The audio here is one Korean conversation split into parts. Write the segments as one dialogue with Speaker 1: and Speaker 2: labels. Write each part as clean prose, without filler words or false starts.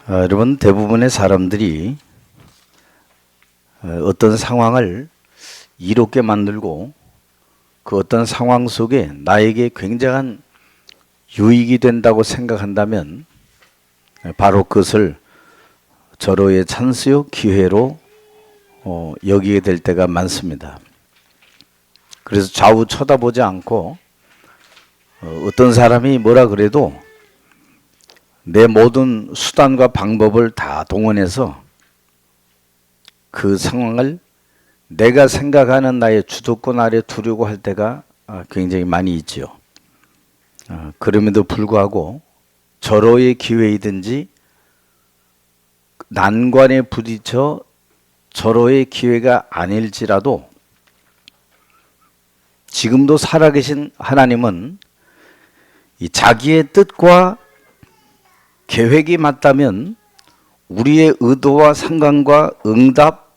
Speaker 1: 여러분, 대부분의 사람들이 어떤 상황을 이롭게 만들고 그 어떤 상황 속에 나에게 굉장한 유익이 된다고 생각한다면 바로 그것을 절호의 찬스요 기회로 여기게 될 때가 많습니다. 그래서 좌우 쳐다보지 않고 어떤 사람이 뭐라 그래도 내 모든 수단과 방법을 다 동원해서 그 상황을 내가 생각하는 나의 주도권 아래 두려고 할 때가 굉장히 많이 있지요. 그럼에도 불구하고 절호의 기회이든지 난관에 부딪혀 절호의 기회가 아닐지라도 지금도 살아계신 하나님은 이 자기의 뜻과 계획이 맞다면 우리의 의도와 상관과 응답,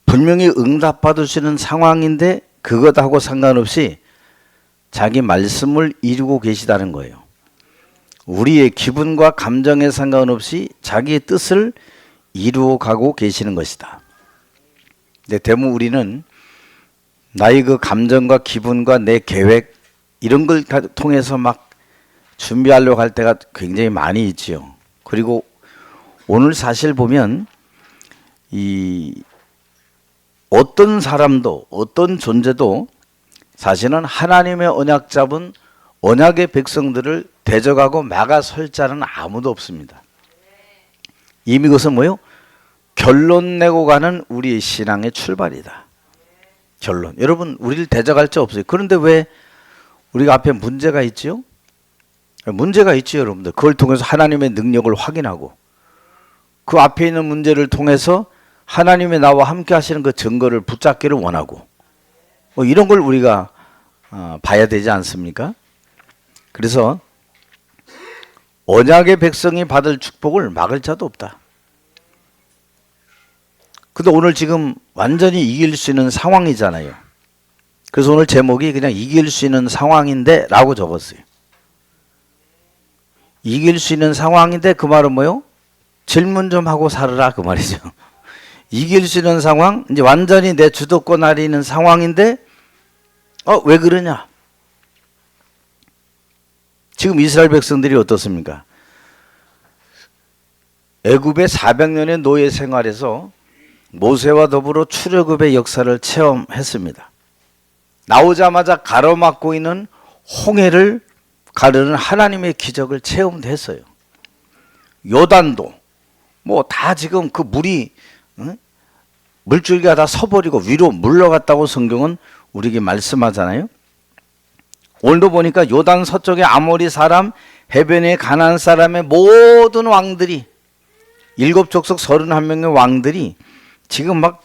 Speaker 1: 분명히 응답 받으시는 상황인데 그것하고 상관없이 자기 말씀을 이루고 계시다는 거예요. 우리의 기분과 감정에 상관없이 자기의 뜻을 이루어 가고 계시는 것이다. 근데 대부분 우리는 나의 그 감정과 기분과 내 계획 이런 걸 통해서 막 준비하려고 할 때가 굉장히 많이 있지요. 그리고 오늘 사실 보면 이 어떤 사람도 어떤 존재도 사실은 하나님의 언약 잡은 언약의 백성들을 대적하고 막아설 자는 아무도 없습니다. 이미 그것은 뭐예요? 결론 내고 가는 우리의 신앙의 출발이다. 결론. 여러분, 우리를 대적할 자 없어요. 그런데 왜 우리가 앞에 문제가 있지요? 문제가 있지요, 여러분들. 그걸 통해서 하나님의 능력을 확인하고 그 앞에 있는 문제를 통해서 하나님의 나와 함께 하시는 그 증거를 붙잡기를 원하고 이런 걸 우리가 봐야 되지 않습니까? 그래서 언약의 백성이 받을 축복을 막을 자도 없다. 근데 오늘 지금 완전히 이길 수 있는 상황이잖아요. 그래서 오늘 제목이 그냥 이길 수 있는 상황인데 라고 적었어요. 이길 수 있는 상황인데 그 말은 뭐요? 질문 좀 하고 살아라 그 말이죠. 이길 수 있는 상황, 이제 완전히 내 주도권 아래 있는 상황인데 왜 그러냐? 지금 이스라엘 백성들이 어떻습니까? 애굽의 400년의 노예 생활에서 모세와 더불어 출애굽의 역사를 체험했습니다. 나오자마자 가로막고 있는 홍해를 가르는 하나님의 기적을 체험도 했어요. 요단도 뭐 다 지금 그 물이 물줄기가 다 서버리고 위로 물러갔다고 성경은 우리에게 말씀하잖아요. 오늘도 보니까 요단 서쪽의 아모리 사람, 해변의 가나안 사람의 모든 왕들이 7족속 31명의 왕들이 지금 막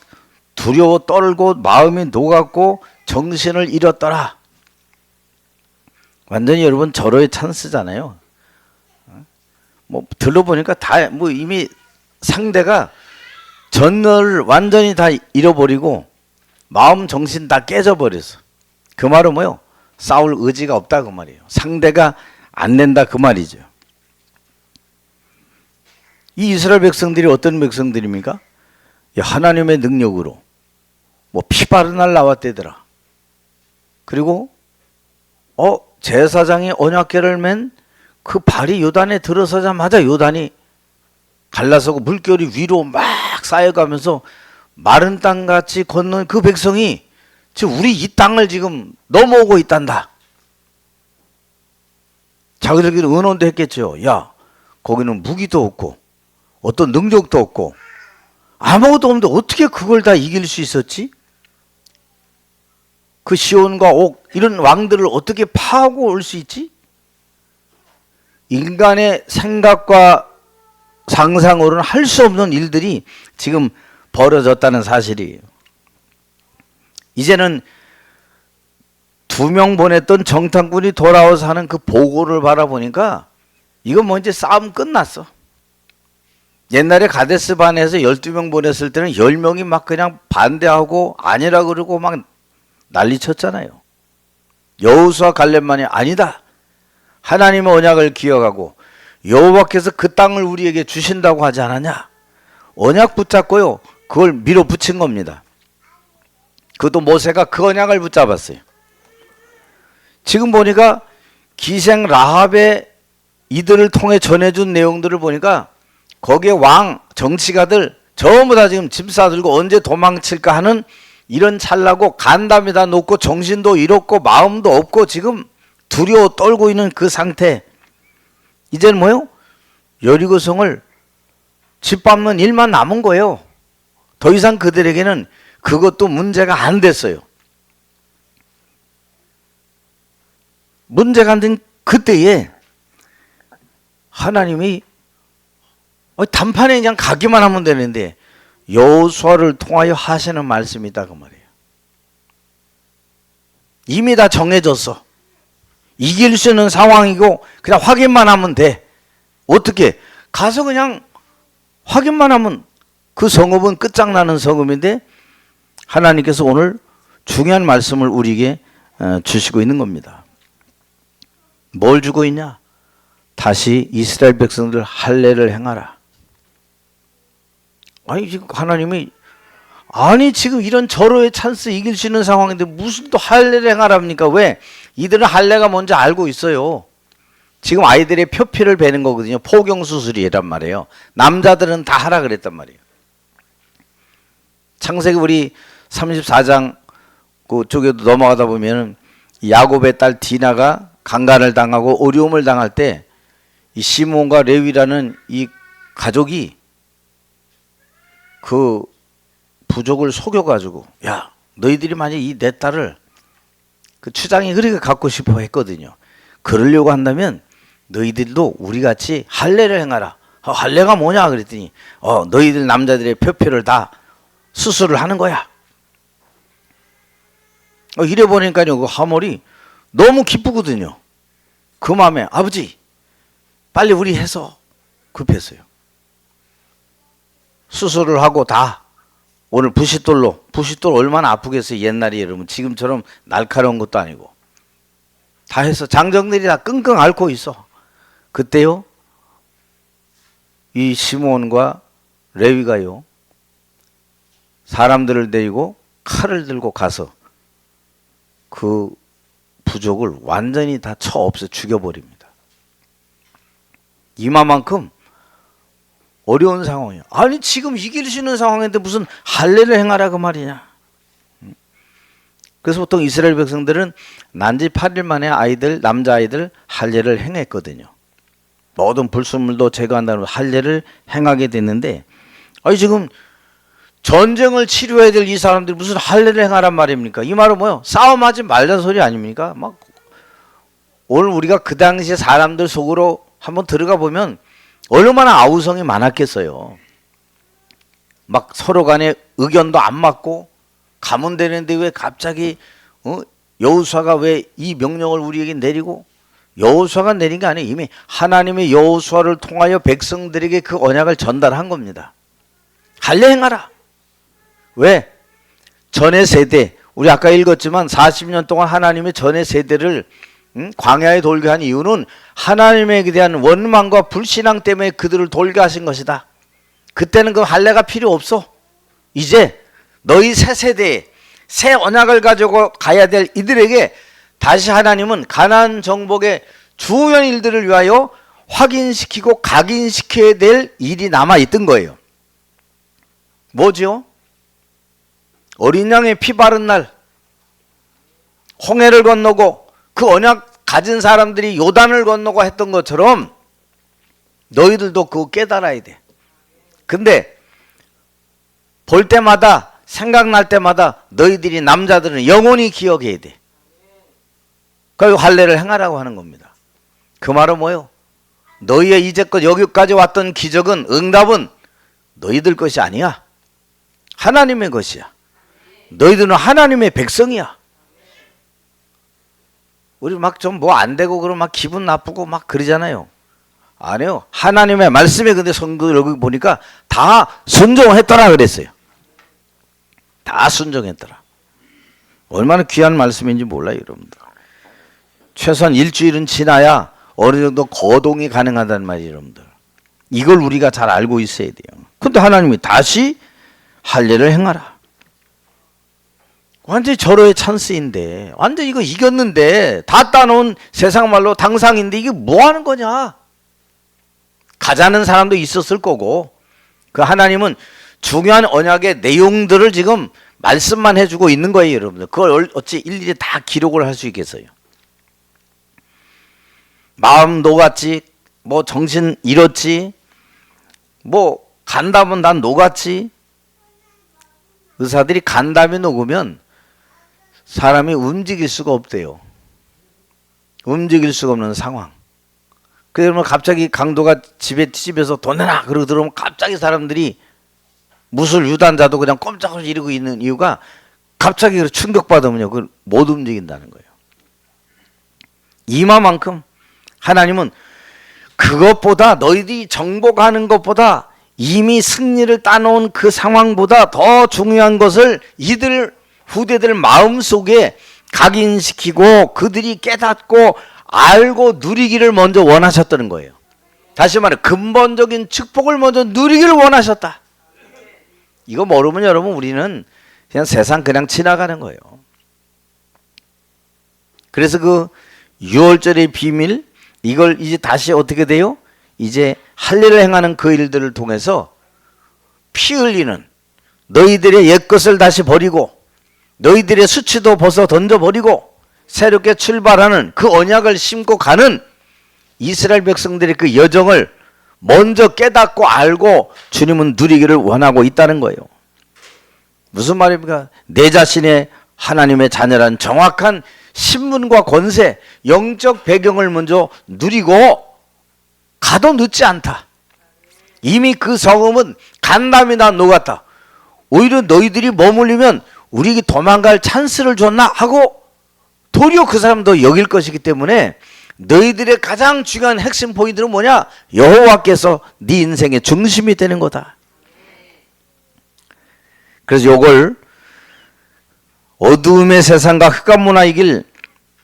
Speaker 1: 두려워 떨고 마음이 녹았고 정신을 잃었더라. 완전히 여러분 절호의 찬스잖아요. 뭐 들러보니까 다 뭐 이미 상대가 전널을 완전히 다 잃어버리고 마음 정신 다 깨져버렸어. 그 말은 뭐요? 싸울 의지가 없다 그 말이에요. 상대가 안 된다 그 말이죠. 이 이스라엘 백성들이 어떤 백성들입니까? 하나님의 능력으로 뭐 피 바른 날 나왔대더라. 그리고 제사장이 언약궤를 맨 그 발이 요단에 들어서자마자 요단이 갈라서고 물결이 위로 막 쌓여가면서 마른 땅같이 걷는 그 백성이 지금 우리 이 땅을 지금 넘어오고 있단다. 자기들끼리 의논도 했겠죠. 야, 거기는 무기도 없고 어떤 능력도 없고 아무것도 없는데 어떻게 그걸 다 이길 수 있었지? 그 시온과 옥 이런 왕들을 어떻게 파하고 올 수 있지? 인간의 생각과 상상으로는 할 수 없는 일들이 지금 벌어졌다는 사실이에요. 이제는 2명 보냈던 정탐꾼이 돌아와서 하는 그 보고를 바라보니까 이건 뭐 이제 싸움 끝났어. 옛날에 가데스반에서 12명 보냈을 때는 10명이 막 그냥 반대하고 아니라 그러고 막 난리 쳤잖아요. 여호수아 갈렙만이 아니다. 하나님의 언약을 기억하고 여호와께서 그 땅을 우리에게 주신다고 하지 않았냐? 언약 붙잡고요, 그걸 밀어붙인 겁니다. 그것도 모세가 그 언약을 붙잡았어요. 지금 보니까 기생 라합의 이들을 통해 전해준 내용들을 보니까 거기에 왕, 정치가들 전부 다 지금 짐 싸들고 언제 도망칠까 하는 이런 찰나고 간담이 다 높고 정신도 잃었고 마음도 없고 지금 두려워 떨고 있는 그 상태. 이제는 뭐요? 여리고성을 짓밟는 일만 남은 거예요. 더 이상 그들에게는 그것도 문제가 안 됐어요. 문제가 안 된 그때에 하나님이 단판에 그냥 가기만 하면 되는데 여호수아를 통하여 하시는 말씀이다 그 말이에요. 이미 다 정해졌어. 이길 수 있는 상황이고 그냥 확인만 하면 돼. 어떻게? 가서 그냥 확인만 하면 그 성읍은 끝장나는 성읍인데 하나님께서 오늘 중요한 말씀을 우리에게 주시고 있는 겁니다. 뭘 주고 있냐? 다시 이스라엘 백성들 할례를 행하라. 아니 지금 하나님이 지금 이런 절호의 찬스 이길 수 있는 상황인데 무슨 또 할례를 행하랍니까? 왜? 이들은 할례가 뭔지 알고 있어요. 지금 아이들의 표피를 베는 거거든요. 포경수술이란 말이에요. 남자들은 다 하라 그랬단 말이에요. 창세기 우리 34장 그쪽에도 넘어가다 보면 야곱의 딸 디나가 강간을 당하고 어려움을 당할 때 이 시몬과 레위라는 이 가족이 그 부족을 속여가지고 야 너희들이 만약 이 내 딸을 그 추장이 그렇게 갖고 싶어 했거든요. 그러려고 한다면 너희들도 우리같이 할례를 행하라. 할례가 뭐냐 그랬더니 너희들 남자들의 표표를 다 수술을 하는 거야. 이래 보니까요 그 하몰이 너무 기쁘거든요. 그 마음에 아버지 빨리 우리 해서 급했어요. 수술을 하고 다 오늘 부싯돌 얼마나 아프겠어요. 옛날에 여러분 지금처럼 날카로운 것도 아니고 다 해서 장정들이 다 끙끙 앓고 있어. 그때요 이 시몬과 레위가요 사람들을 데리고 칼을 들고 가서 그 부족을 완전히 다 쳐 없애 죽여버립니다. 이마만큼 어려운 상황이에요. 아니 지금 이길 수 있는 상황인데 무슨 할례를 행하라 그 말이냐. 그래서 보통 이스라엘 백성들은 난지 8일 만에 남자아이들 할례를 행했거든요. 모든 불순물도 제거한다는 할례를 행하게 됐는데 지금 전쟁을 치료해야 될 이 사람들이 무슨 할례를 행하란 말입니까? 이 말은 뭐예요? 싸움하지 말자는 소리 아닙니까? 오늘 우리가 그 당시에 사람들 속으로 한번 들어가 보면 얼마나 아우성이 많았겠어요. 서로 간에 의견도 안 맞고 가면 되는데 왜 갑자기 여호수아가 왜 이 명령을 우리에게 내리고 여호수아가 내린 게 아니에요. 이미 하나님의 여호수아를 통하여 백성들에게 그 언약을 전달한 겁니다. 할례 행하라. 왜? 전의 세대 우리 아까 읽었지만 40년 동안 하나님의 전의 세대를 광야에 돌게 한 이유는 하나님에 대한 원망과 불신앙 때문에 그들을 돌게 하신 것이다. 그때는 그 할례가 필요 없어. 이제 너희 새 세대에 새 언약을 가지고 가야 될 이들에게 다시 하나님은 가나안 정복의 중요한 일들을 위하여 확인시키고 각인시켜야 될 일이 남아있던 거예요. 뭐죠? 어린 양의 피 바른 날 홍해를 건너고 그 언약 가진 사람들이 요단을 건너고 했던 것처럼 너희들도 그거 깨달아야 돼. 근데 볼 때마다 생각날 때마다 너희들이 남자들은 영원히 기억해야 돼. 그리고 할례를 행하라고 하는 겁니다. 그 말은 뭐예요? 너희의 이제껏 여기까지 왔던 기적은 응답은 너희들 것이 아니야. 하나님의 것이야. 너희들은 하나님의 백성이야. 우리 좀 안 되고 그러면 기분 나쁘고 그러잖아요. 아니요. 하나님의 말씀에 근데 성도 여기 보니까 다 순종했더라 그랬어요. 다 순종했더라. 얼마나 귀한 말씀인지 몰라요, 여러분들. 최소한 일주일은 지나야 어느 정도 거동이 가능하다는 말이에요, 여러분들. 이걸 우리가 잘 알고 있어야 돼요. 근데 하나님이 다시 할례를 행하라. 완전히 절호의 찬스인데, 완전히 이거 이겼는데, 다 따놓은 세상 말로 당상인데 이게 뭐 하는 거냐? 가자는 사람도 있었을 거고, 그 하나님은 중요한 언약의 내용들을 지금 말씀만 해주고 있는 거예요, 여러분들. 그걸 어찌 일일이 다 기록을 할 수 있겠어요? 마음 녹았지, 뭐 정신 잃었지, 뭐 간담은 난 녹았지. 의사들이 간담이 녹으면 사람이 움직일 수가 없대요. 움직일 수가 없는 상황. 그러면 갑자기 강도가 집에서 돈 내놔 그러고 들어오면 갑자기 사람들이 무술 유단자도 그냥 꼼짝없이 이러고 있는 이유가 갑자기 충격받으면요, 그걸 못 움직인다는 거예요. 이마만큼 하나님은 그것보다, 너희들이 정복하는 것보다 이미 승리를 따놓은 그 상황보다 더 중요한 것을 이들 후대들 마음속에 각인시키고 그들이 깨닫고 알고 누리기를 먼저 원하셨다는 거예요. 다시 말해 근본적인 축복을 먼저 누리기를 원하셨다. 이거 모르면 여러분 우리는 그냥 세상 그냥 지나가는 거예요. 그래서 그 유월절의 비밀, 이걸 이제 다시 어떻게 돼요? 이제 할례를 행하는 그 일들을 통해서 피 흘리는 너희들의 옛것을 다시 버리고 너희들의 수치도 벗어 던져버리고 새롭게 출발하는 그 언약을 심고 가는 이스라엘 백성들의 그 여정을 먼저 깨닫고 알고 주님은 누리기를 원하고 있다는 거예요. 무슨 말입니까? 내 자신의 하나님의 자녀란 정확한 신분과 권세, 영적 배경을 먼저 누리고 가도 늦지 않다. 이미 그 성음은 간담이 다 녹았다. 오히려 너희들이 머물리면 우리에게 도망갈 찬스를 줬나 하고 도리어 그 사람도 여길 것이기 때문에 너희들의 가장 중요한 핵심 포인트는 뭐냐? 여호와께서 네 인생의 중심이 되는 거다. 그래서 요걸 어두움의 세상과 흑암 문화의 길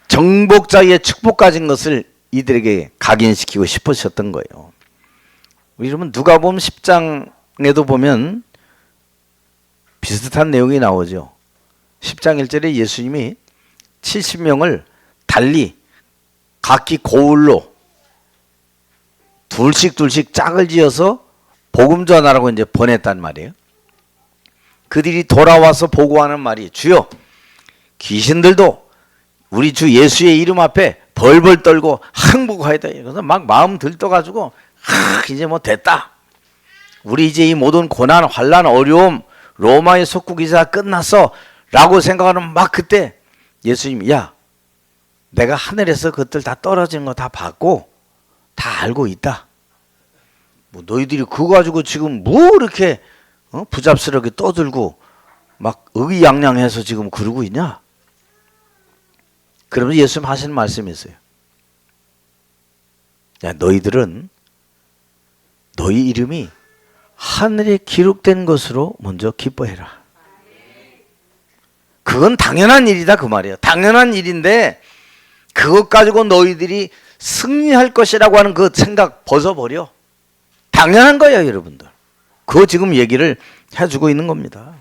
Speaker 1: 정복자의 축복 가진 것을 이들에게 각인시키고 싶으셨던 거예요. 여러분 누가복음 10장에도 보면 비슷한 내용이 나오죠. 10장 1절에 예수님이 70명을 달리 각기 고울로 둘씩 짝을 지어서 복음 전하라고 이제 보냈단 말이에요. 그들이 돌아와서 보고하는 말이, 주여, 귀신들도 우리 주 예수의 이름 앞에 벌벌 떨고 항복하였다. 그래서 막 마음 들떠가지고 이제 뭐 됐다. 우리 이제 이 모든 고난, 환난, 어려움, 로마의 속국이자 끝났어 라고 생각하는 막 그때 예수님이, 야, 내가 하늘에서 그것들 다 떨어지는 거 다 봤고 다 알고 있다. 뭐 너희들이 그거 가지고 지금 뭐 이렇게 부잡스럽게 떠들고 막 의기양양해서 지금 그러고 있냐? 그러면서 예수님 하시는 말씀이 있어요. 야, 너희들은 너희 이름이 하늘에 기록된 것으로 먼저 기뻐해라. 그건 당연한 일이다 그 말이에요. 당연한 일인데 그것 가지고 너희들이 승리할 것이라고 하는 그 생각 벗어버려. 당연한 거예요, 여러분들. 그거 지금 얘기를 해주고 있는 겁니다.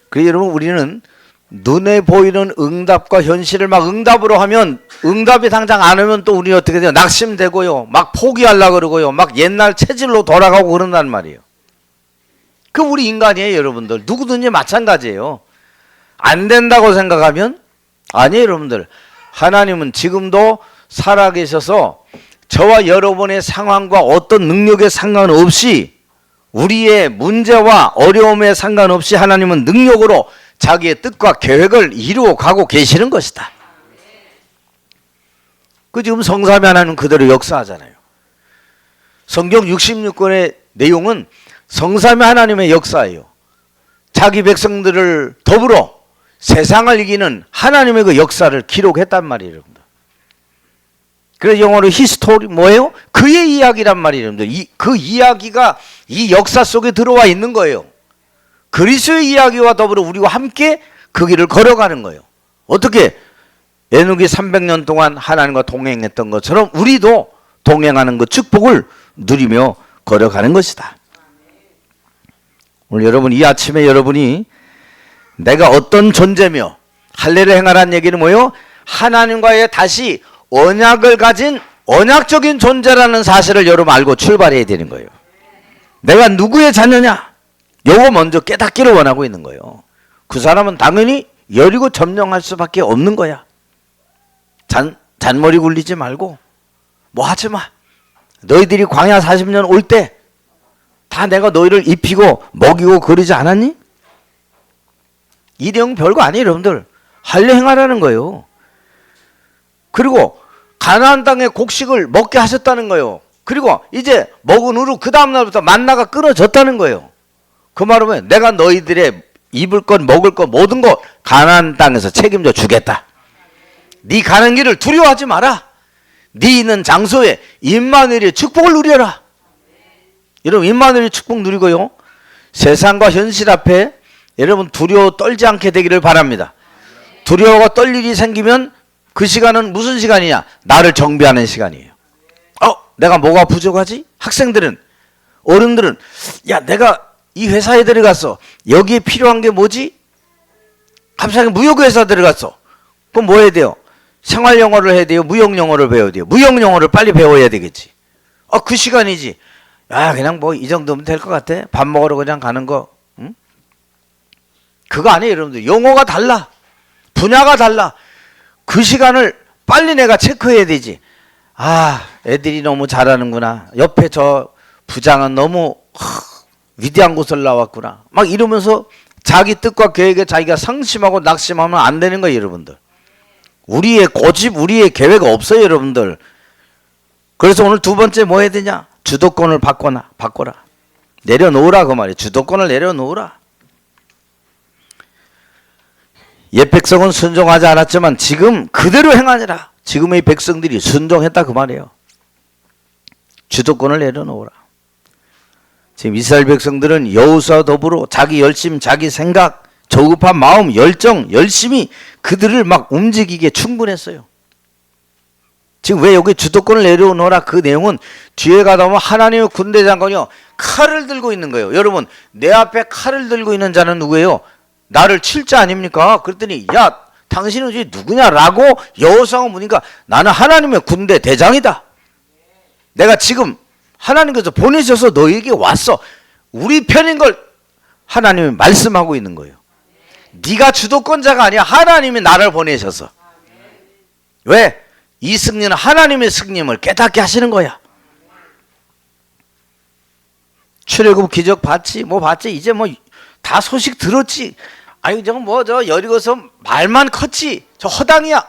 Speaker 1: 그래서 여러분 우리는 눈에 보이는 응답과 현실을 막 응답으로 하면 응답이 당장 안 오면 또 우리 어떻게 돼요? 낙심되고요. 막 포기하려고 그러고요. 막 옛날 체질로 돌아가고 그런단 말이에요. 그 우리 인간이에요, 여러분들. 누구든지 마찬가지예요. 안 된다고 생각하면 아니에요, 여러분들. 하나님은 지금도 살아계셔서 저와 여러분의 상황과 어떤 능력에 상관없이 우리의 문제와 어려움에 상관없이 하나님은 능력으로 자기의 뜻과 계획을 이루어 가고 계시는 것이다. 그 지금 성삼위 하나님 그대로 역사하잖아요. 성경 66권의 내용은 성삼위 하나님의 역사예요. 자기 백성들을 더불어 세상을 이기는 하나님의 그 역사를 기록했단 말이에요, 여러분들. 그래서 영어로 히스토리 뭐예요? 그의 이야기란 말이에요, 여러분들. 그 이야기가 이 역사 속에 들어와 있는 거예요. 그리스도의 이야기와 더불어 우리와 함께 그 길을 걸어가는 거예요. 어떻게? 에녹이 300년 동안 하나님과 동행했던 것처럼 우리도 동행하는 그 축복을 누리며 걸어가는 것이다. 오늘 여러분, 이 아침에 여러분이 내가 어떤 존재며 할례를 행하라는 얘기는 뭐예요? 하나님과의 다시 언약을 가진 언약적인 존재라는 사실을 여러분 알고 출발해야 되는 거예요. 내가 누구의 자녀냐? 요거 먼저 깨닫기를 원하고 있는 거예요. 그 사람은 당연히 여리고 점령할 수밖에 없는 거야. 잔머리 굴리지 말고 뭐 하지 마. 너희들이 광야 40년 올 때 다 내가 너희를 입히고 먹이고 그러지 않았니? 이 내용 별거 아니에요, 여러분들. 할례 행하라는 거예요. 그리고 가나안 땅의 곡식을 먹게 하셨다는 거예요. 그리고 이제 먹은 후로 그 다음날부터 만나가 끊어졌다는 거예요. 그 말은 내가 너희들의 입을 것 먹을 것 모든 거 가나안 땅에서 책임져 주겠다. 네 가는 길을 두려워하지 마라. 네 있는 장소에 임마누엘의 축복을 누려라. 여러분, 임마누엘의 축복 누리고요, 세상과 현실 앞에 여러분 두려워 떨지 않게 되기를 바랍니다. 두려워가 떨 일이 생기면 그 시간은 무슨 시간이냐? 나를 정비하는 시간이에요. 내가 뭐가 부족하지? 학생들은, 어른들은, 야, 내가 이 회사에 들어갔어. 여기에 필요한 게 뭐지? 갑자기 무역회사 들어갔어. 그럼 뭐 해야 돼요? 생활영어를 해야 돼요? 무역영어를 배워야 돼요? 무역영어를 빨리 배워야 되겠지. 그 시간이지. 야, 그냥 뭐 이 정도면 될 것 같아. 밥 먹으러 그냥 가는 거. 응? 그거 아니에요, 여러분들. 용어가 달라. 분야가 달라. 그 시간을 빨리 내가 체크해야 되지. 애들이 너무 잘하는구나. 옆에 저 부장은 너무 위대한 곳을 나왔구나. 막 이러면서 자기 뜻과 계획에 자기가 상심하고 낙심하면 안 되는 거예요, 여러분들. 우리의 고집, 우리의 계획 없어요, 여러분들. 그래서 오늘 두 번째 뭐 해야 되냐? 주도권을 바꿔라. 내려놓으라, 그 말이에요. 주도권을 내려놓으라. 옛 백성은 순종하지 않았지만 지금 그대로 행하니라. 지금의 백성들이 순종했다, 그 말이에요. 주도권을 내려놓으라. 지금 이스라엘 백성들은 여호수아와 더불어 자기 열심, 자기 생각, 저급한 마음, 열정, 열심히 그들을 막 움직이게 충분했어요. 지금 왜 여기 주도권을 내려놓으라, 그 내용은 뒤에 가다 보면 하나님의 군대 장관이요, 칼을 들고 있는 거예요. 여러분, 내 앞에 칼을 들고 있는 자는 누구예요? 나를 칠 자 아닙니까? 그랬더니 야, 당신은 누구냐라고 여호수아가 묻으니까 나는 하나님의 군대 대장이다. 내가 지금 하나님께서 보내셔서 너에게 왔어. 우리 편인 걸 하나님이 말씀하고 있는 거예요. 네가 주도권자가 아니야. 하나님이 나를 보내셔서. 왜? 이 승리는 하나님의 승리임을 깨닫게 하시는 거야. 출애굽 기적 봤지? 뭐 봤지? 이제 뭐 다 소식 들었지? 아니 저 여리고서 말만 컸지? 저 허당이야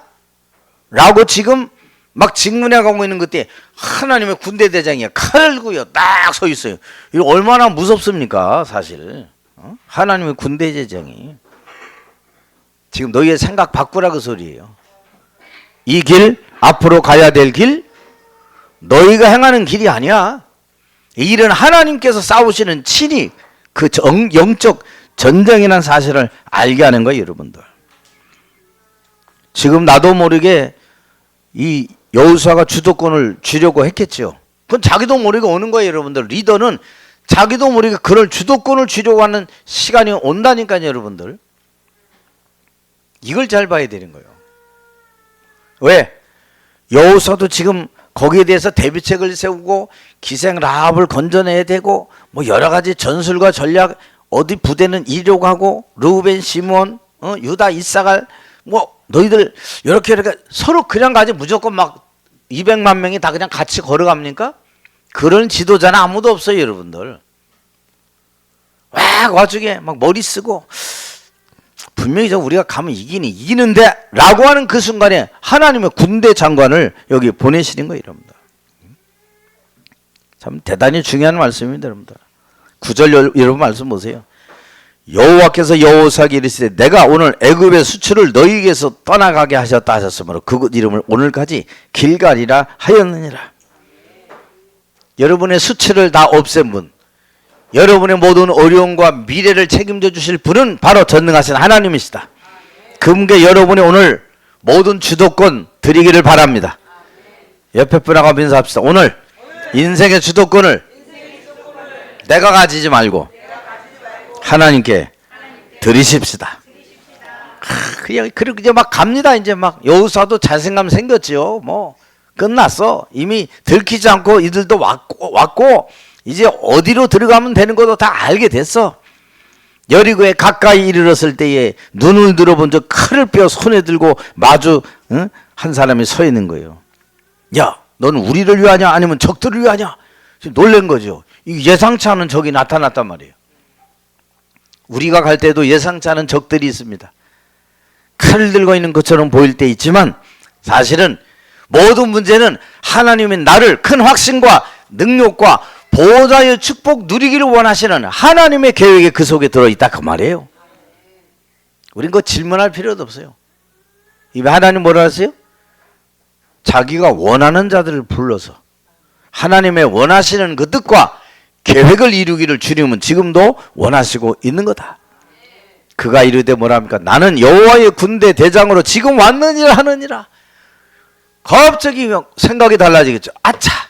Speaker 1: 라고 지금 막 직문해 가고 있는 그때 하나님의 군대 대장이야. 칼을 들고요 딱 서 있어요. 이거 얼마나 무섭습니까, 사실. 하나님의 군대 대장이 지금 너희의 생각 바꾸라, 그 소리예요. 이 길, 앞으로 가야 될 길, 너희가 행하는 길이 아니야. 이 일은 하나님께서 싸우시는 친히 그 영적 전쟁이라는 사실을 알게 하는 거예요, 여러분들. 지금 나도 모르게 이 여호수아가 주도권을 쥐려고 했겠죠. 그건 자기도 모르게 오는 거예요, 여러분들. 리더는 자기도 모르게 그럴 주도권을 쥐려고 하는 시간이 온다니까요, 여러분들. 이걸 잘 봐야 되는 거예요. 왜? 여호수아도 지금 거기에 대해서 대비책을 세우고 기생 라합을 건져내야 되고 뭐 여러 가지 전술과 전략, 어디 부대는 이리로 가고 르우벤, 시몬, 유다, 이사갈, 뭐 너희들 이렇게 서로 그냥 가지 무조건 막 200만 명이 다 그냥 같이 걸어갑니까? 그런 지도자는 아무도 없어요, 여러분들. 와, 와중에 막 머리 쓰고 분명히 우리가 가면 이기는데 라고 하는 그 순간에 하나님의 군대 장관을 여기 보내시는 거예요, 여러분들. 참 대단히 중요한 말씀입니다, 여러분들. 9절 여러분 말씀 보세요. 여호와께서 여호수아에게 이르시되 내가 오늘 애굽의 수출을 너희에게서 떠나가게 하셨다 하셨으므로 그곳 이름을 오늘까지 길갈이라 하였느니라. 여러분의 수출을 다 없앤 분, 여러분의 모든 어려움과 미래를 책임져 주실 분은 바로 전능하신 하나님이시다. 금게 여러분이 오늘 모든 주도권 드리기를 바랍니다. 옆에 분하고 인사합시다. 오늘 인생의 주도권을 내가 가지지 말고 하나님께 드리십시다. 그냥 이제 막 갑니다. 이제 막 여호수아도 자신감 생겼지요. 뭐 끝났어. 이미 들키지 않고 이들도 왔고 이제 어디로 들어가면 되는 것도 다 알게 됐어. 여리고에 가까이 이르렀을 때에 눈을 들어본 적 칼을 빼어 손에 들고 마주 한 사람이 서 있는 거예요. 야, 너는 우리를 위하냐 아니면 적들을 위하냐? 지금 놀란 거죠. 예상치 않은 적이 나타났단 말이에요. 우리가 갈 때도 예상치 않은 적들이 있습니다. 칼을 들고 있는 것처럼 보일 때 있지만 사실은 모든 문제는 하나님이 나를 큰 확신과 능력과 보호자의 축복 누리기를 원하시는 하나님의 계획이 그 속에 들어있다 그 말이에요. 우린 그거 질문할 필요도 없어요. 이미 하나님 뭐라 하세요? 자기가 원하는 자들을 불러서 하나님의 원하시는 그 뜻과 계획을 이루기를 주님은 지금도 원하시고 있는 거다. 그가 이르되 뭐랍니까? 나는 여호와의 군대 대장으로 지금 왔느니라 하느니라. 갑자기 생각이 달라지겠죠. 아차!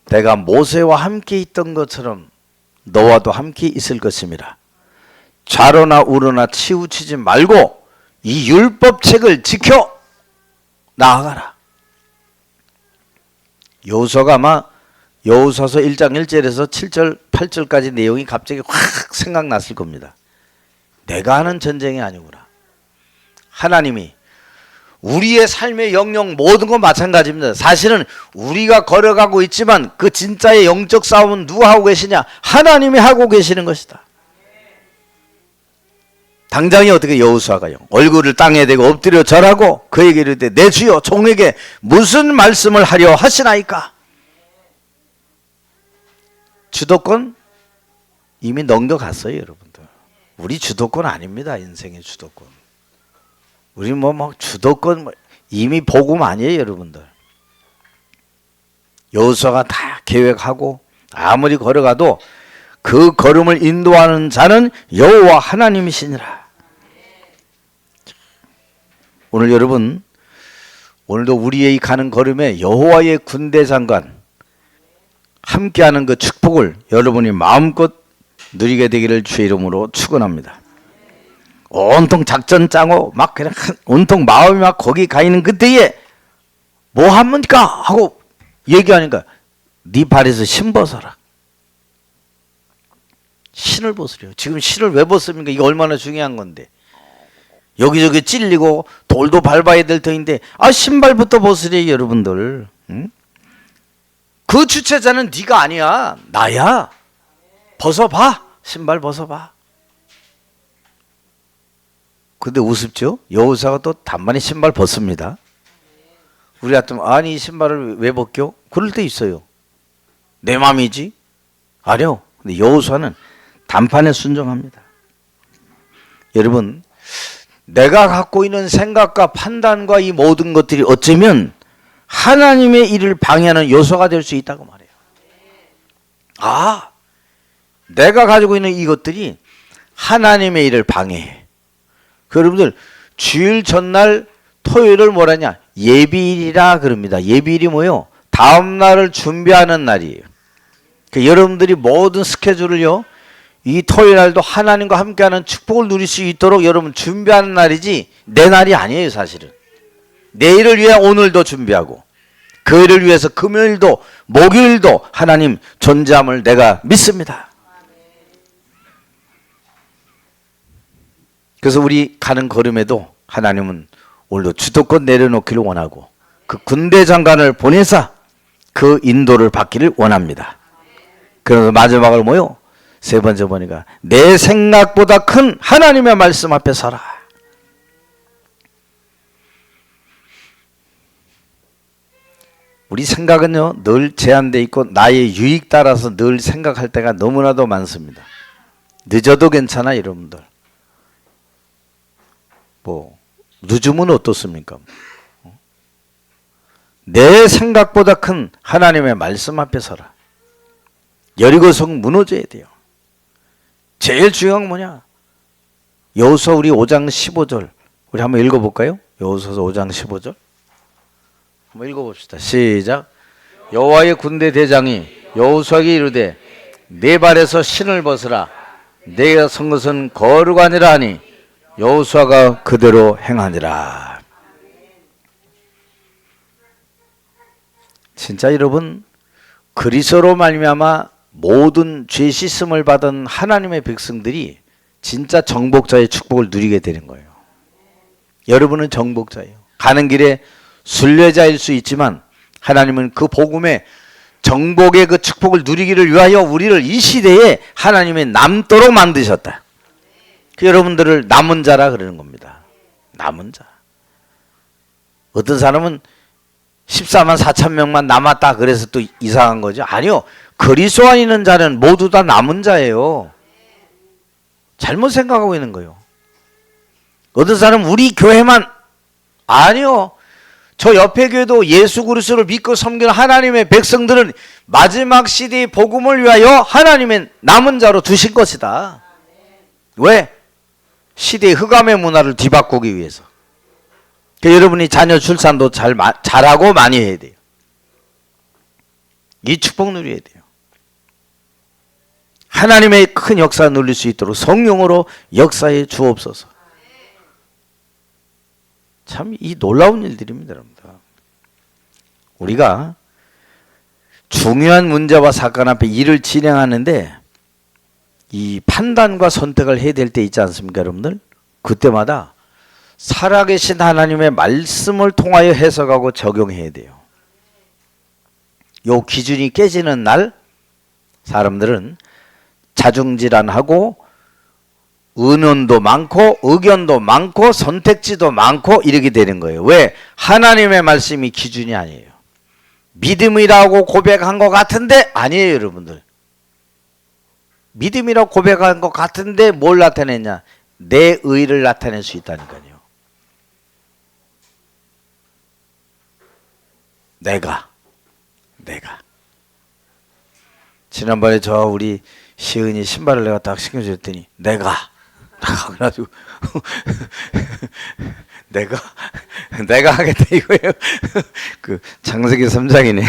Speaker 1: 내가 모세와 함께 있던 것처럼 너와도 함께 있을 것임이라. 좌로나 우로나 치우치지 말고 이 율법책을 지켜 나아가라. 여호수아가 아마 여호수아서 1장 1절에서 7절 8절까지 내용이 갑자기 확 생각났을 겁니다. 내가 하는 전쟁이 아니구나. 하나님이 우리의 삶의 영역 모든 건 마찬가지입니다. 사실은 우리가 걸어가고 있지만 그 진짜의 영적 싸움은 누가 하고 계시냐? 하나님이 하고 계시는 것이다. 당장이 어떻게 여호수아가요? 얼굴을 땅에 대고 엎드려 절하고 그에게 이르되 내 주여 종에게 무슨 말씀을 하려 하시나이까? 주도권 이미 넘겨갔어요, 여러분들. 우리 주도권 아닙니다. 인생의 주도권. 우리 뭐 주도권 이미 복음 아니에요, 여러분들. 여호수아가 다 계획하고 아무리 걸어가도 그 걸음을 인도하는 자는 여호와 하나님이시니라. 오늘 여러분, 오늘도 우리의 가는 걸음에 여호와의 군대 장관 함께하는 그 축복을 여러분이 마음껏 누리게 되기를 주의 이름으로 축원합니다. 온통 작전 짜고 막 그냥 온통 마음이 막 거기 가 있는 그때에 뭐 합니까? 하고 얘기하니까 네 발에서 신 벗어라. 신을 벗으래요. 지금 신을 왜 벗습니까? 이게 얼마나 중요한 건데. 여기저기 찔리고 돌도 밟아야 될 터인데 신발부터 벗으래요, 여러분들. 응? 그 주체자는 네가 아니야. 나야. 벗어봐. 신발 벗어봐. 근데 우습죠? 여호수아가 또 단번에 신발 벗습니다. 우리 같으면 아니 이 신발을 왜 벗겨? 그럴 때 있어요. 내 맘이지? 아니요. 근데 여호수아는 단판에 순종합니다. 여러분, 내가 갖고 있는 생각과 판단과 이 모든 것들이 어쩌면 하나님의 일을 방해하는 요소가 될 수 있다고 말해요. 내가 가지고 있는 이것들이 하나님의 일을 방해해. 여러분들 주일 전날 토요일을 뭐라냐? 예비일이라 그럽니다. 예비일이 뭐요? 다음 날을 준비하는 날이에요. 여러분들이 모든 스케줄을요, 이 토요일 날도 하나님과 함께하는 축복을 누릴 수 있도록 여러분 준비하는 날이지 내 날이 아니에요. 사실은 내일을 위해 오늘도 준비하고 그 일을 위해서 금요일도 목요일도 하나님 존재함을 내가 믿습니다. 그래서 우리 가는 걸음에도 하나님은 오늘도 주도권 내려놓기를 원하고 그 군대 장관을 보내사 그 인도를 받기를 원합니다. 그래서 마지막으로 뭐요? 세 번째 보니까 내 생각보다 큰 하나님의 말씀 앞에 서라. 우리 생각은요 늘 제한되어 있고 나의 유익 따라서 늘 생각할 때가 너무나도 많습니다. 늦어도 괜찮아 여러분들. 뭐 늦으면 어떻습니까? 내 생각보다 큰 하나님의 말씀 앞에 서라. 여리고성 무너져야 돼요. 제일 중요한 건 뭐냐? 여호수아 우리 5장 15절 우리 한번 읽어볼까요? 여호수아서 5장 15절 한번 읽어봅시다. 시작. 여호와의 군대 대장이 여호수아에게 이르되 네 발에서 신을 벗으라. 내가 선 것은 거루가 아니라 하니 여호수아가 그대로 행하니라. 진짜 여러분, 그리스도로 말미암아 모든 죄 씻음을 받은 하나님의 백성들이 진짜 정복자의 축복을 누리게 되는 거예요. 여러분은 정복자예요. 가는 길에 순례자일 수 있지만 하나님은 그 복음의 정복의 그 축복을 누리기를 위하여 우리를 이 시대에 하나님의 남도록 만드셨다. 그 여러분들을 남은 자라 그러는 겁니다. 남은 자. 어떤 사람은 14만 4천 명만 남았다 그래서 또 이상한 거죠. 아니요. 그리스도 안에 있는 자는 모두 다 남은 자예요. 잘못 생각하고 있는 거예요. 어떤 사람은 우리 교회만, 아니요. 저 옆에 교회도 예수 그리스도를 믿고 섬기는 하나님의 백성들은 마지막 시대의 복음을 위하여 하나님의 남은 자로 두신 것이다. 왜? 시대의 흑암의 문화를 뒤바꾸기 위해서. 그러니까 여러분이 자녀 출산도 잘하고 많이 해야 돼요. 이 축복 누려야 돼요. 하나님의 큰 역사 누릴 수 있도록 성령으로 역사해 주옵소서. 참 이 놀라운 일들입니다, 여러분들. 우리가 중요한 문제와 사건 앞에 일을 진행하는데 이 판단과 선택을 해야 될 때 있지 않습니까, 여러분들? 그때마다 살아계신 하나님의 말씀을 통하여 해석하고 적용해야 돼요. 요 기준이 깨지는 날 사람들은 자중질환하고 의논도 많고 의견도 많고 선택지도 많고 이렇게 되는 거예요. 왜? 하나님의 말씀이 기준이 아니에요. 믿음이라고 고백한 것 같은데 아니에요, 여러분들. 믿음이라고 고백한 것 같은데 뭘 나타내냐? 내 의를 나타낼 수 있다니까요. 내가 지난번에 저 우리 시은이 신발을 내가 딱 신겨줬더니 내가 그래가지고 내가 하겠다 이거예요. 그 창세기 3장이네.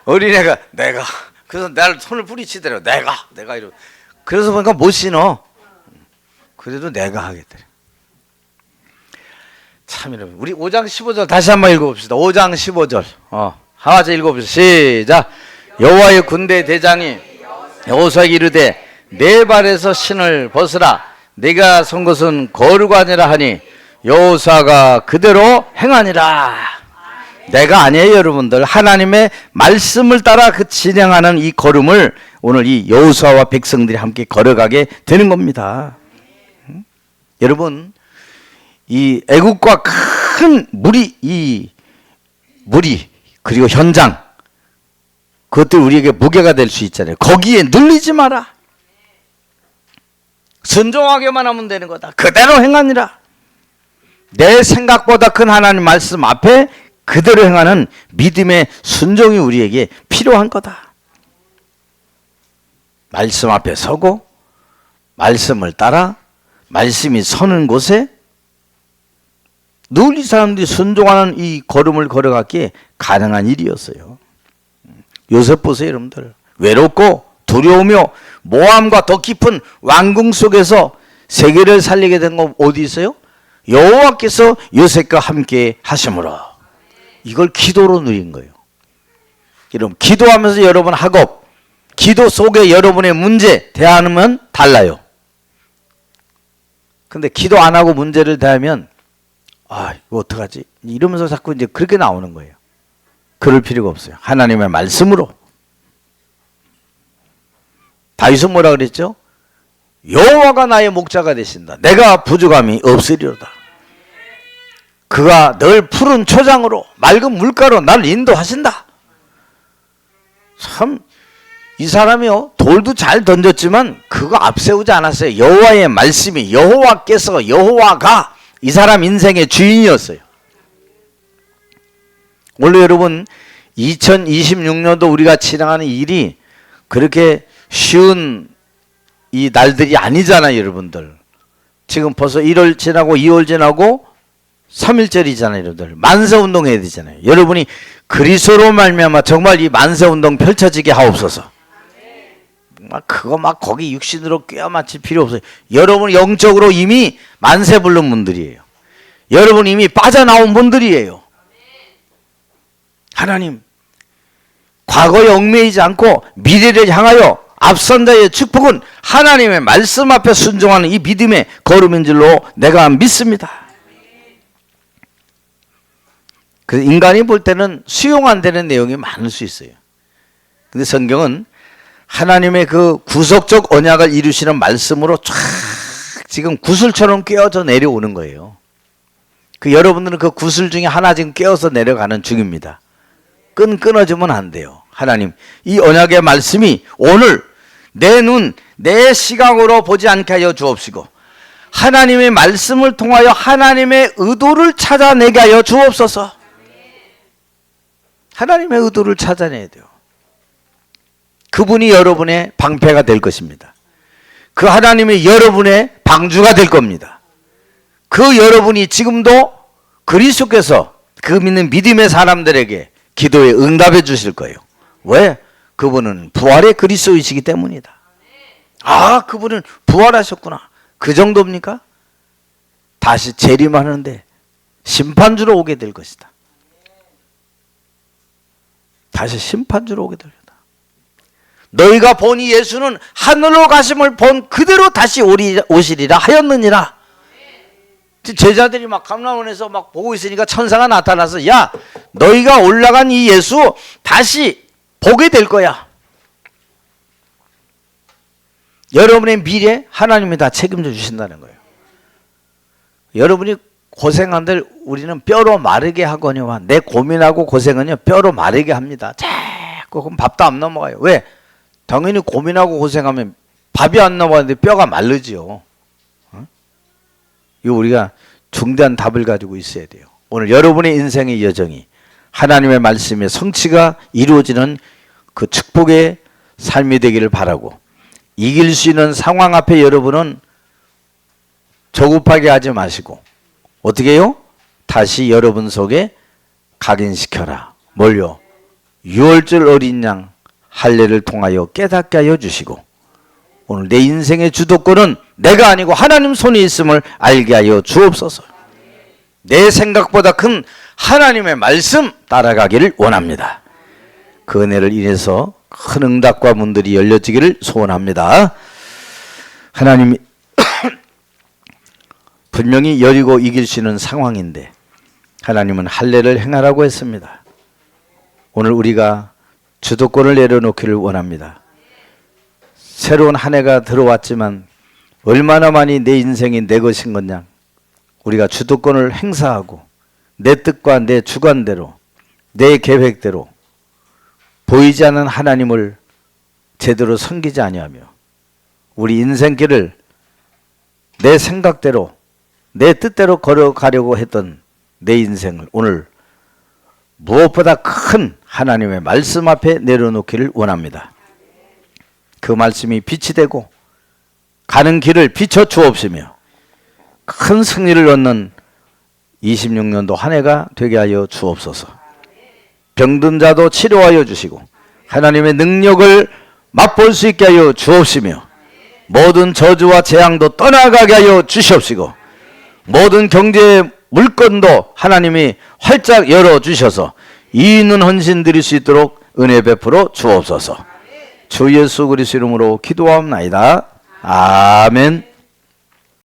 Speaker 1: 어린애가 내가 그래서 나를 손을 부리치더라고. 내가 이러고 그래서 보니까 못 신어. 그래도 내가 하겠다. 참 여러분 우리 5장 15절 다시 한번 읽어봅시다. 5장 15절 하와서 읽어봅시다. 시작. 여호와의 군대 대장이 여호수아에게 이르되 네 발에서 신을 벗으라. 내가 선 것은 거루가 아니라 하니 여호수아가 그대로 행하니라. 내가 아니에요, 여러분들. 하나님의 말씀을 따라 그 진행하는 이 걸음을 오늘 이 여호수아와 백성들이 함께 걸어가게 되는 겁니다. 여러분, 이 애국과 큰 무리 그리고 현장 그것들 우리에게 무게가 될 수 있잖아요. 거기에 눌리지 마라. 순종하게만 하면 되는 거다. 그대로 행하니라. 내 생각보다 큰 하나님 말씀 앞에 그대로 행하는 믿음의 순종이 우리에게 필요한 거다. 말씀 앞에 서고 말씀을 따라 말씀이 서는 곳에 늘 이 사람들이 순종하는 이 걸음을 걸어갔기에 가능한 일이었어요. 요셉 보세요, 여러분들. 외롭고 두려우며 모함과 더 깊은 왕궁 속에서 세계를 살리게 된 건 어디 있어요? 여호와께서 요셉과 함께 하심으로. 이걸 기도로 누린 거예요. 여러분, 기도하면서 여러분 학업, 기도 속에 여러분의 문제 대하면 달라요. 근데 기도 안 하고 문제를 대하면 이거 어떡하지? 이러면서 자꾸 이제 그렇게 나오는 거예요. 그럴 필요가 없어요. 하나님의 말씀으로. 다윗은 뭐라 그랬죠? 여호와가 나의 목자가 되신다. 내가 부족함이 없으리로다. 그가 늘 푸른 초장으로 맑은 물가로 나를 인도하신다. 참 이 사람이요 돌도 잘 던졌지만 그거 앞세우지 않았어요. 여호와의 말씀이 여호와가 이 사람 인생의 주인이었어요. 원래 여러분 2026년도 우리가 지나가는 일이 그렇게 쉬운 이 날들이 아니잖아요, 여러분들. 지금 벌써 1월 지나고 2월 지나고 3일절이잖아요. 여러분들 만세운동 해야 되잖아요. 여러분이 그리스도로 말미암아 정말 이 만세운동 펼쳐지게 하옵소서. 막 그거 막 거기 육신으로 꿰어맞힐 필요 없어요. 여러분 영적으로 이미 만세 부른 분들이에요. 여러분 이미 빠져나온 분들이에요. 하나님 과거에 얽매이지 않고 미래를 향하여 앞선 자의 축복은 하나님의 말씀 앞에 순종하는 이 믿음의 걸음인 줄로 내가 믿습니다. 그래서 인간이 볼 때는 수용 안 되는 내용이 많을 수 있어요. 근데 성경은 하나님의 그 구속적 언약을 이루시는 말씀으로 쫙 지금 구슬처럼 꿰어져 내려오는 거예요. 그 여러분들은 그 구슬 중에 하나 지금 꿰어서 내려가는 중입니다. 끊어지면 안 돼요. 하나님 이 언약의 말씀이 오늘 내 눈, 내 시각으로 보지 않게 하여 주옵시고 하나님의 말씀을 통하여 하나님의 의도를 찾아내게 하여 주옵소서. 하나님의 의도를 찾아내야 돼요. 그분이 여러분의 방패가 될 것입니다. 그 하나님이 여러분의 방주가 될 겁니다. 그 여러분이 지금도 그리스도께서 그 믿는 믿음의 사람들에게 기도에 응답해 주실 거예요. 왜? 그분은 부활의 그리스도이시기 때문이다. 아, 그분은 부활하셨구나. 그 정도입니까? 다시 재림하는데 심판주로 오게 될 것이다. 다시 심판주로 오게 될 것이다. 너희가 본 이 예수는 하늘로 가심을 본 그대로 다시 오시리라 하였느니라. 제자들이 막 감람원에서 막 보고 있으니까 천사가 나타나서 야, 너희가 올라간 이 예수 다시 보게 될 거야. 여러분의 미래 하나님이 다 책임져 주신다는 거예요. 여러분이 고생한들 우리는 뼈로 마르게 하거니와 내 고민하고 고생은요 뼈로 마르게 합니다. 자꾸 그럼 밥도 안 넘어가요. 왜? 당연히 고민하고 고생하면 밥이 안 넘어가는데 뼈가 마르지요. 이거 우리가 중대한 답을 가지고 있어야 돼요. 오늘 여러분의 인생의 여정이 하나님의 말씀의 성취가 이루어지는 그 축복의 삶이 되기를 바라고 이길 수 있는 상황 앞에 여러분은 조급하게 하지 마시고 어떻게 해요? 다시 여러분 속에 각인시켜라. 뭘요? 유월절 어린 양 할례를 통하여 깨닫게 하여 주시고 오늘 내 인생의 주도권은 내가 아니고 하나님 손에 있음을 알게 하여 주옵소서. 내 생각보다 큰 하나님의 말씀 따라가기를 원합니다. 그 은혜를 인해서 큰 응답과 문들이 열려지기를 소원합니다. 하나님이 분명히 여리고 이길 수 있는 상황인데 하나님은 할례를 행하라고 했습니다. 오늘 우리가 주도권을 내려놓기를 원합니다. 새로운 한 해가 들어왔지만 얼마나 많이 내 인생이 내 것인 거냐. 우리가 주도권을 행사하고 내 뜻과 내 주관대로 내 계획대로 보이지 않는 하나님을 제대로 섬기지 아니하며 우리 인생길을 내 생각대로 내 뜻대로 걸어가려고 했던 내 인생을 오늘 무엇보다 큰 하나님의 말씀 앞에 내려놓기를 원합니다. 그 말씀이 빛이 되고 가는 길을 비춰 주옵시며 큰 승리를 얻는 26년도 한 해가 되게 하여 주옵소서. 병든 자도 치료하여 주시고 하나님의 능력을 맛볼 수 있게 하여 주옵시며 모든 저주와 재앙도 떠나가게 하여 주시옵시고 모든 경제의 물건도 하나님이 활짝 열어주셔서 이 있는 헌신 드릴 수 있도록 은혜 베풀어 주옵소서. 주 예수 그리스도 이름으로 기도하옵나이다. 아멘.